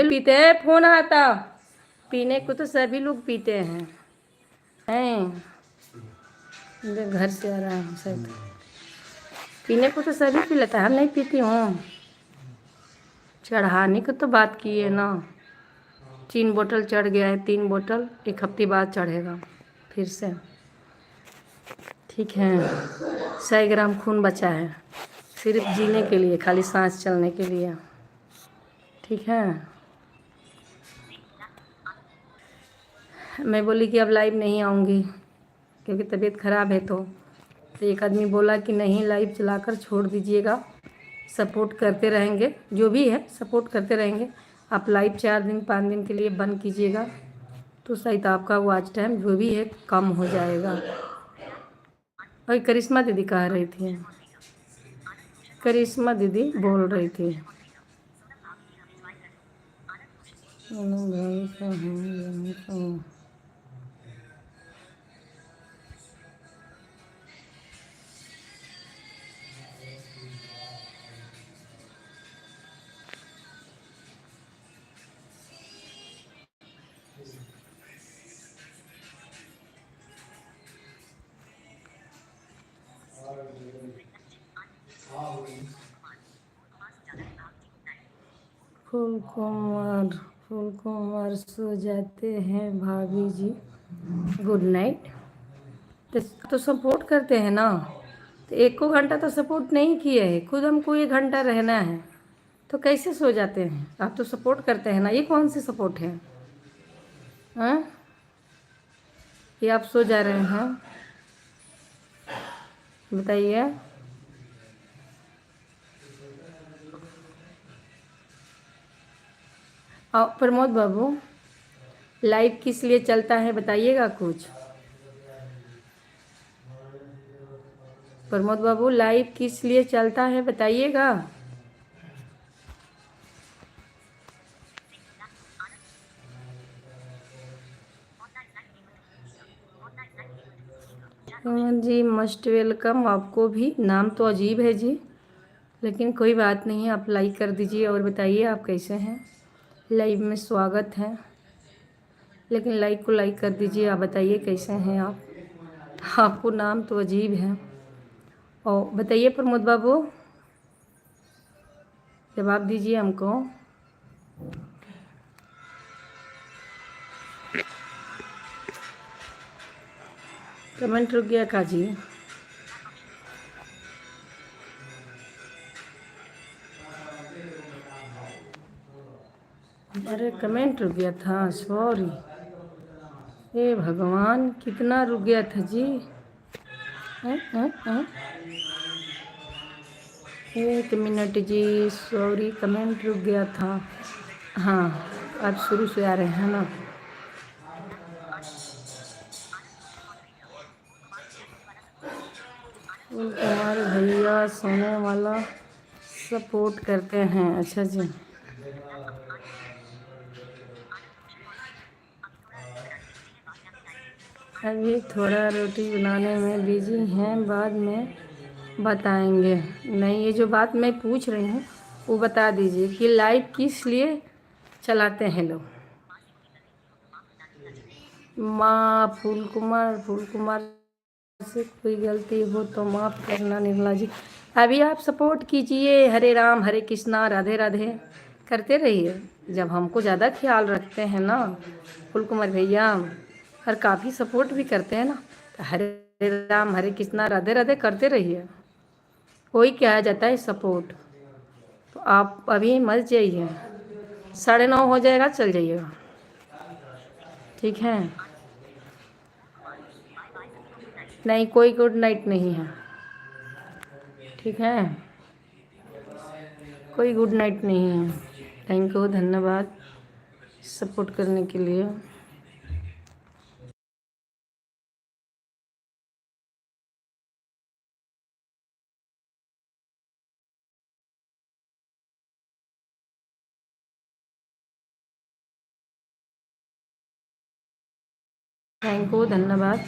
पीते हैं, फोन आता। पीने को तो सभी लोग पीते हैं। घर से आ रहा हूँ शायद। पीने को तो सभी पी लेता है, हम नहीं पीती हूँ। चढ़ाने को तो बात की है ना। 3 बोतल चढ़ गया है, 3 बोतल 1 हफ्ते बाद चढ़ेगा फिर से। ठीक है, 100 ग्राम खून बचा है, सिर्फ जीने के लिए, खाली सांस चलने के लिए। ठीक है, मैं बोली कि अब लाइव नहीं आऊँगी क्योंकि तबीयत ख़राब है। तो एक आदमी बोला कि नहीं, लाइव चलाकर छोड़ दीजिएगा, सपोर्ट करते रहेंगे, जो भी है सपोर्ट करते रहेंगे। आप लाइव 4 दिन 5 दिन के लिए बंद कीजिएगा तो शायद आपका वॉच टाइम जो भी है कम हो जाएगा। और करिश्मा दीदी कह रही थी, करिश्मा दीदी बोल रही थी, भाई का हूँ। फूल कुमार सो जाते हैं भाभी जी, गुड नाइट। तो सपोर्ट करते हैं ना, तो 1 घंटा तो सपोर्ट नहीं किए है, खुद हमको 1 घंटा रहना है तो कैसे सो जाते हैं। आप तो सपोर्ट करते हैं ना, ये कौन सी सपोर्ट है? हाँ, ये आप सो जा रहे हैं, बताइए। प्रमोद बाबू, लाइव किस लिए चलता है बताइएगा कुछ। प्रमोद बाबू, लाइव किस लिए चलता है बताइएगा। जी मस्ट वेलकम, आपको भी। नाम तो अजीब है जी, लेकिन कोई बात नहीं है, आप लाइक कर दीजिए और बताइए आप कैसे हैं। लाइव में स्वागत है, लेकिन लाइक को लाइक कर दीजिए। आप बताइए कैसे हैं आप, आपको नाम तो अजीब है। और बताइए प्रमोद बाबू, जवाब दीजिए हमको। कमेंट रुक गया का जी? अरे कमेंट रुक गया था, सॉरी। हे भगवान, कितना रुक गया था जी। हैं? 1 मिनट जी, सॉरी, कमेंट रुक गया था। हाँ, आप शुरू से आ रहे हैं ना। फूल कुमार भैया सोने वाला सपोर्ट करते हैं, अच्छा जी। अभी थोड़ा रोटी बनाने में बिजी हैं, बाद में बताएंगे। नहीं, ये जो बात मैं पूछ रही हूँ वो बता दीजिए कि लाइव किस लिए चलाते हैं लोग। माँ फूल कुमार से कोई गलती हो तो माफ़ करना निर्मला जी। अभी आप सपोर्ट कीजिए, हरे राम हरे कृष्णा राधे राधे करते रहिए। जब हमको ज़्यादा ख्याल रखते हैं ना फूल कुमार भैया, और काफ़ी सपोर्ट भी करते हैं ना, तो हरे राम हरे कृष्णा राधे राधे करते रहिए। कोई क्या जाता है सपोर्ट। तो आप अभी मत जाइए, 9:30 हो जाएगा, चल जाइएगा। ठीक है, नहीं कोई गुड नाइट नहीं है। ठीक है, कोई गुड नाइट नहीं है। थैंक यू, धन्यवाद सपोर्ट करने के लिए। थैंक यू, धन्यवाद।